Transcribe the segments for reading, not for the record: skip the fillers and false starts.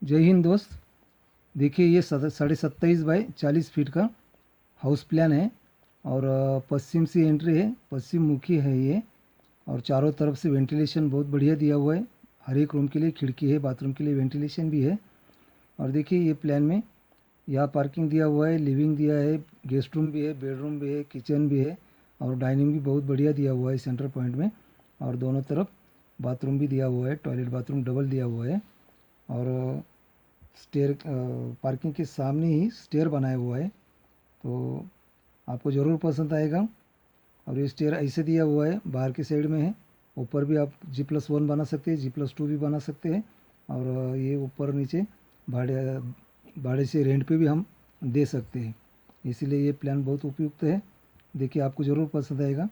जय हिंद दोस्त। देखिए ये 27.5 बाई 40 फीट का हाउस प्लान है और पश्चिम से एंट्री है, पश्चिम मुखी है ये। और चारों तरफ से वेंटिलेशन बहुत बढ़िया दिया हुआ है। हर एक रूम के लिए खिड़की है, बाथरूम के लिए वेंटिलेशन भी है। और देखिए ये प्लान में यहाँ पार्किंग दिया हुआ है, लिविंग दिया है, गेस्ट रूम भी है, बेडरूम भी है, किचन भी है और डाइनिंग भी बहुत बढ़िया दिया हुआ है सेंटर पॉइंट में। और दोनों तरफ बाथरूम भी दिया हुआ है, टॉयलेट बाथरूम डबल दिया हुआ है। और स्टेयर पार्किंग के सामने ही स्टेयर बनाया हुआ है, तो आपको ज़रूर पसंद आएगा। और ये स्टेयर ऐसे दिया हुआ है, बाहर की साइड में है। ऊपर भी आप G+1 बना सकते हैं, G+2 भी बना सकते हैं। और ये ऊपर नीचे भाड़े भाड़े से रेंट पे भी हम दे सकते हैं। इसीलिए ये प्लान बहुत उपयुक्त है। देखिए आपको ज़रूर पसंद आएगा।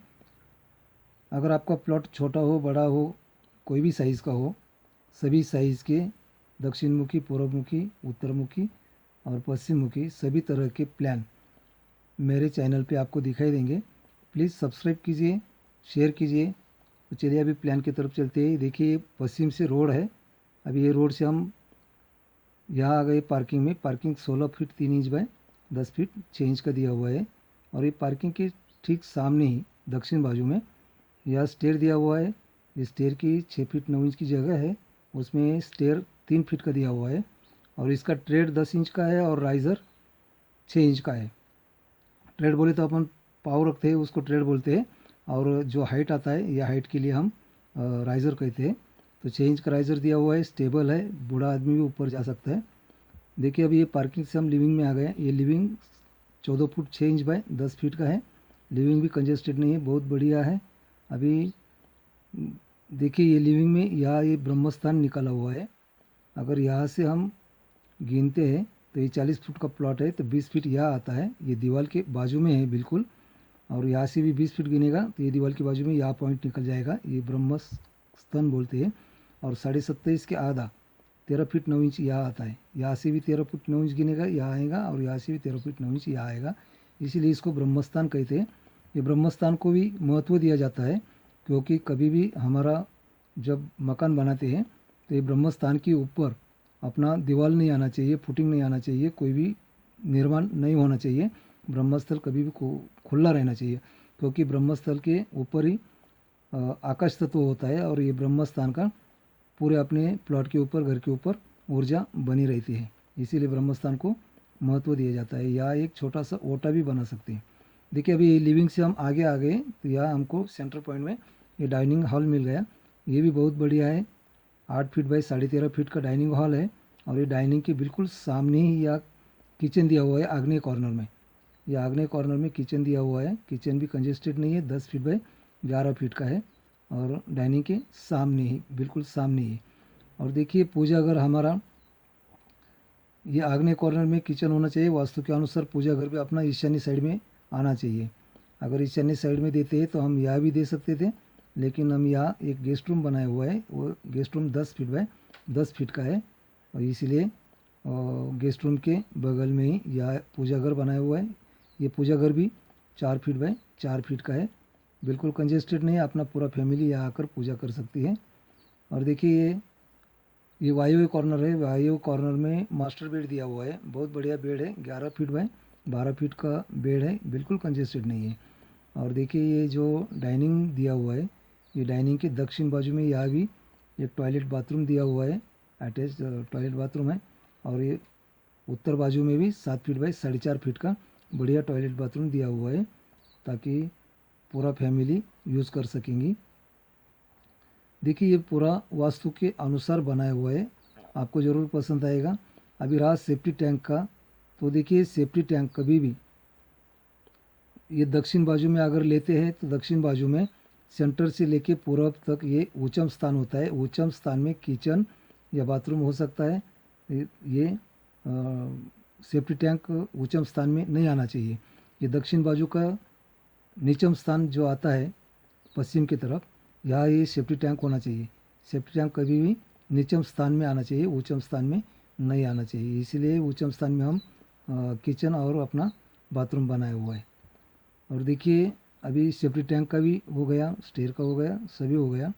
अगर आपका प्लॉट छोटा हो, बड़ा हो, कोई भी साइज़ का हो, सभी साइज़ के दक्षिण मुखी, पूर्व मुखी, उत्तर मुखी और पश्चिम मुखी सभी तरह के प्लान मेरे चैनल पे आपको दिखाई देंगे। प्लीज़ सब्सक्राइब कीजिए, शेयर कीजिए। तो चलिए अभी प्लान की तरफ चलते हैं। देखिए पश्चिम से रोड है। अभी ये रोड से हम यहाँ आ गए पार्किंग में। Parking 16 feet 3 inch by 10 feet 6 inch का दिया हुआ है। और ये पार्किंग के ठीक सामने ही दक्षिण बाजू में यह स्टेयर दिया हुआ है। इस स्टेयर की 6 फीट 9 इंच की जगह है, उसमें स्टेयर 3 फीट का दिया हुआ है। और इसका ट्रेड 10 इंच का है और राइज़र 6 इंच का है। ट्रेड बोले तो अपन पाव रखते हैं उसको ट्रेड बोलते हैं। और जो हाइट आता है यह हाइट के लिए हम राइज़र कहते हैं। तो 6 इंच का राइज़र दिया हुआ है, स्टेबल है, बूढ़ा आदमी भी ऊपर जा सकता है। देखिए अभी ये पार्किंग से हम लिविंग में आ गए। ये living 14 foot 6 inch by 10 feet का है। लिविंग भी कंजेस्टेड नहीं है, बहुत बढ़िया है। अभी देखिए ये लिविंग में यहाँ ये ब्रह्मस्थान निकाला हुआ है। अगर यहाँ से हम गिनते हैं तो ये 40 फुट का प्लॉट है, तो 20 फीट यहाँ आता है। ये दीवार के बाजू में है बिल्कुल। और यहाँ से भी 20 फीट गिनेगा तो ये दीवार के बाजू में यहाँ पॉइंट निकल जाएगा, ये ब्रह्मस्थान बोलते हैं। और 27.5 के आधा 13 फीट 9 इंच यहाँ आता है। यहाँ से भी 13 फीट 9 इंच गिनेगा, यहाँ आएगा। और यहाँ से भी 13 फीट 9 इंच यहाँ आएगा। इसीलिए इसको ब्रह्मस्थान कहते हैं। ये ब्रह्मस्थान को भी महत्व दिया जाता है, क्योंकि कभी भी हमारा जब मकान बनाते हैं तो ये ब्रह्मस्थान के ऊपर अपना दीवार नहीं आना चाहिए, फुटिंग नहीं आना चाहिए, कोई भी निर्माण नहीं होना चाहिए। ब्रह्मस्थल कभी भी खुला रहना चाहिए, क्योंकि ब्रह्मस्थल के ऊपर ही आकाश तत्व होता है। और ये ब्रह्मस्थान का पूरे अपने प्लॉट के ऊपर, घर के ऊपर ऊर्जा बनी रहती है। इसीलिए ब्रह्मस्थान को महत्व दिया जाता है। यहाँ एक छोटा सा ओटा भी बना सकते हैं। देखिए अभी लिविंग से हम आगे आ गए तो यहाँ हमको सेंटर पॉइंट में ये डाइनिंग हॉल मिल गया। ये भी बहुत बढ़िया है। 8 फीट बाई 13.5 फीट का डाइनिंग हॉल है। और ये डाइनिंग के बिल्कुल सामने ही यह किचन दिया हुआ है आग्नेय कॉर्नर में। यह आग्नेय कॉर्नर में किचन दिया हुआ है। किचन भी कंजेस्टेड नहीं है, 10 फीट बाई 11 फीट का है। और डाइनिंग के सामने ही, बिल्कुल सामने ही। और देखिए पूजा घर हमारा ये आग्नेय कॉर्नर में किचन होना चाहिए। वास्तु के अनुसार पूजा घर भी अपना ईशान्य साइड में आना चाहिए। अगर ईशान्य साइड में देते हैं तो हम यहाँ भी दे सकते थे, लेकिन हम यहाँ एक गेस्ट रूम बनाया हुआ है। वो guest room 10 feet by 10 feet का है। और इसलिए गेस्ट रूम के बगल में ही यह पूजा घर बनाया हुआ है। ये पूजा घर भी 4 फीट बाय 4 फीट का है। बिल्कुल कंजेस्टेड नहीं है, अपना पूरा फैमिली यहाँ आकर पूजा कर सकती है। और देखिए ये वायु कॉर्नर है। वायु कॉर्नर में मास्टर बेड दिया हुआ है, बहुत बढ़िया बेड है। 11 फीट बाय 12 फीट का बेड है, बिल्कुल कंजेस्टेड नहीं है। और देखिए ये जो डाइनिंग दिया हुआ है, ये डाइनिंग के दक्षिण बाजू में यहाँ भी एक टॉयलेट बाथरूम दिया हुआ है, अटैच टॉयलेट बाथरूम है। और ये उत्तर बाजू में भी 7 फीट बाय 4.5 फीट का बढ़िया टॉयलेट बाथरूम दिया हुआ है, ताकि पूरा फैमिली यूज़ कर सकेंगी। देखिए ये पूरा वास्तु के अनुसार बनाया हुआ है, आपको ज़रूर पसंद आएगा। अभी रहा सेफ्टी टैंक का, तो देखिए सेफ्टी टैंक कभी भी ये दक्षिण बाजू में अगर लेते हैं तो दक्षिण बाजू में सेंटर से लेके पूर्व तक ये उच्चम स्थान होता है। उच्चम स्थान में किचन या बाथरूम हो सकता है। ये सेफ्टी टैंक उच्चम स्थान में नहीं आना चाहिए। ये दक्षिण बाजू का नीचम स्थान जो आता है पश्चिम की तरफ, यहाँ ये सेफ्टी टैंक होना चाहिए। सेफ्टी टैंक कभी भी नीचम स्थान में आना चाहिए, उच्चम स्थान में नहीं आना चाहिए। इसीलिए उच्चम स्थान में हम किचन और अपना बाथरूम बनाया हुआ है। और देखिए अभी सेफ्टी टैंक का भी हो गया, स्टेयर का हो गया, सभी हो गया।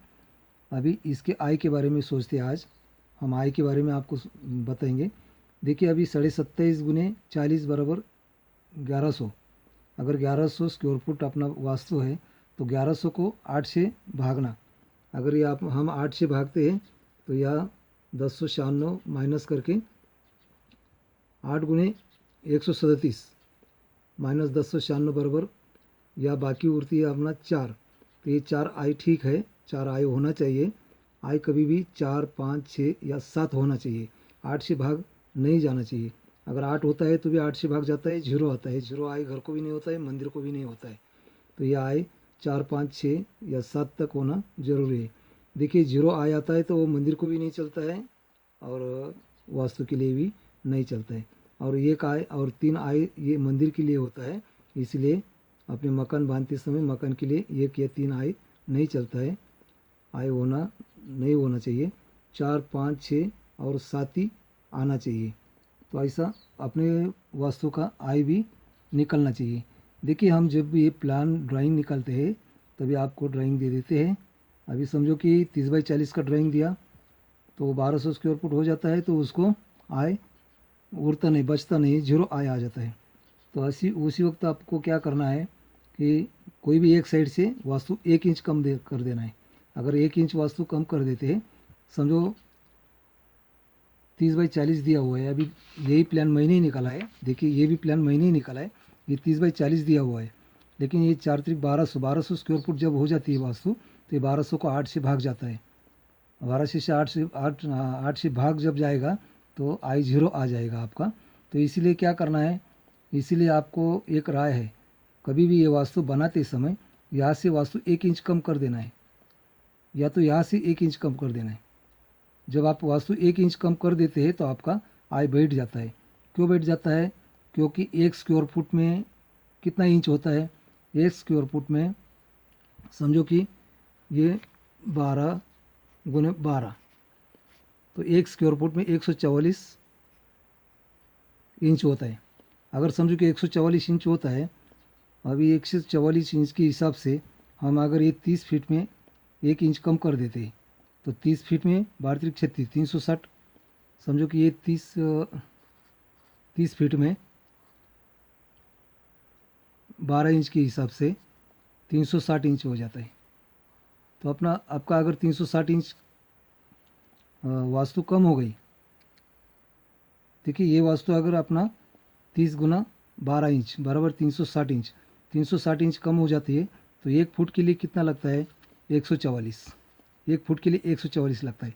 अभी इसके आय के बारे में सोचते हैं आज। हम आय के बारे में आपको बताएंगे। देखिए अभी 27.5 गुने 40 बराबर 1100। अगर 1100 स्क्वायर फुट अपना वास्तु है तो 1100 को 8 से भागना। अगर ये आप हम 8 से भागते हैं तो यह 1096 माइनस करके 8 गुने 137 माइनस 1096 बराबर या बाकी उड़ती है अपना 4। तो ये 4 आई ठीक है, 4 आई होना चाहिए। आई कभी भी 4, 5, 6 या 7 होना चाहिए, 8 से भाग नहीं जाना चाहिए। अगर 8 होता है तो भी 8 से भाग जाता है, 0 आता है, 0 आई घर को भी नहीं होता है, मंदिर को भी नहीं होता है। तो यह आई 4, 5, 6 या 7 तक होना जरूरी है। देखिए 0 आई आता है तो वो मंदिर को भी नहीं चलता है और वास्तु के लिए भी नहीं चलता है। और 1 आय और 3 आय ये मंदिर के लिए होता है, इसलिए अपने मकान बांधते समय मकान के लिए 1 या 3 आय नहीं चलता है, आय होना नहीं होना चाहिए। 4, 5, 6 और 7 ही आना चाहिए। तो ऐसा अपने वास्तु का आय भी निकलना चाहिए। देखिए हम जब भी ये प्लान ड्राइंग निकालते हैं तभी आपको ड्राइंग दे देते हैं। अभी समझो कि 30x40 का ड्राइंग दिया तो 1200 स्क्वायर फुट हो जाता है, तो उसको आय उड़ता नहीं, बचता नहीं, 0 आय आ जाता है। तो ऐसी उसी वक्त आपको क्या करना है कि कोई भी एक साइड से वास्तु 1 इंच कम दे कर देना है। अगर 1 इंच वास्तु कम कर देते हैं, समझो 30x40 दिया हुआ है, अभी यही प्लान मैंने ही निकाला है। देखिए ये भी प्लान मैंने ही निकाला है, ये 30x40 दिया हुआ है, लेकिन ये 4 त्रिक 1200 स्क्वायर फुट जब हो जाती है वास्तु तो ये 1200 को 8 से भाग जाता है। 1200 से 8 से भाग जब जाएगा तो आई 0 आ जाएगा आपका। तो इसीलिए क्या करना है, इसीलिए आपको एक राय है, कभी भी ये वास्तु बनाते समय यहाँ से वास्तु 1 इंच कम कर देना है, या तो यहाँ से 1 इंच कम कर देना है। जब आप वास्तु 1 इंच कम कर देते हैं तो आपका आय बैठ जाता है। क्यों बैठ जाता है? क्योंकि 1 स्क्वायर फुट में कितना इंच होता है? 1 स्क्वायर फुट में समझो कि ये 12 गुने 12, तो 1 स्क्वायर फुट में 144 इंच होता है। अगर समझो कि 144 इंच होता है, अभी 144 इंच के हिसाब से हम अगर ये 30 फीट में 1 इंच कम कर देते हैं तो 30 फीट में 12 त्रिक 36, 360। समझो कि ये 30 फीट में 12 इंच के हिसाब से 360 इंच हो जाता है। तो अपना आपका अगर 360 इंच वास्तु कम हो गई, देखिए ये वास्तु अगर अपना 30 गुना 12 इंच बराबर 360 इंच, 360 इंच कम हो जाती है तो 1 फुट के लिए कितना लगता है? 144। 1 फुट के लिए 144 लगता है।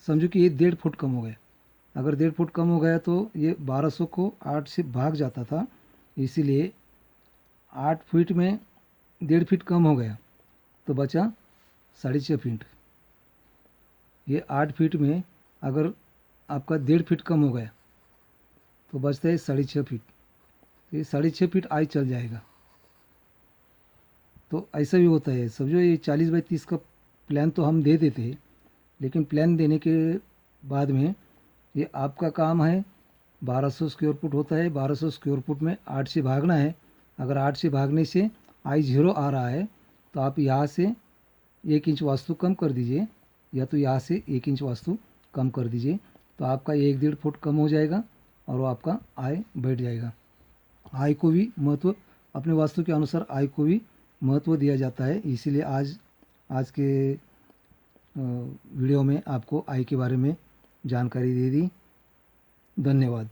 समझो कि ये 1.5 फुट कम हो गया। अगर 1.5 फुट कम हो गया तो ये 1200 को 8 से भाग जाता था, इसीलिए 8 फीट में 1.5 फीट कम हो गया तो बचा 6.5 फीट। ये 8 फीट में अगर आपका 1.5 फीट कम हो गया तो बचता है 6.5 फीट। तो ये 6.5 फीट आय चल जाएगा। तो ऐसा भी होता है। समझो ये 40x30 का प्लान तो हम दे देते हैं, लेकिन प्लान देने के बाद में ये आपका काम है। 1200 स्क्वायर फुट होता है, 1200 स्क्वायर फुट में 8 से भागना है। अगर 8 से भागने से आई 0 आ रहा है तो आप यहाँ से 1 इंच वास्तु कम कर दीजिए, या तो यहाँ से 1 इंच वास्तु कम कर दीजिए, तो आपका 1-1.5 फुट कम हो जाएगा और वो आपका आय बैठ जाएगा। आय को भी महत्व, अपने वास्तु के अनुसार आय को भी महत्व दिया जाता है। इसीलिए आज के वीडियो में आपको आय के बारे में जानकारी दे दी। धन्यवाद।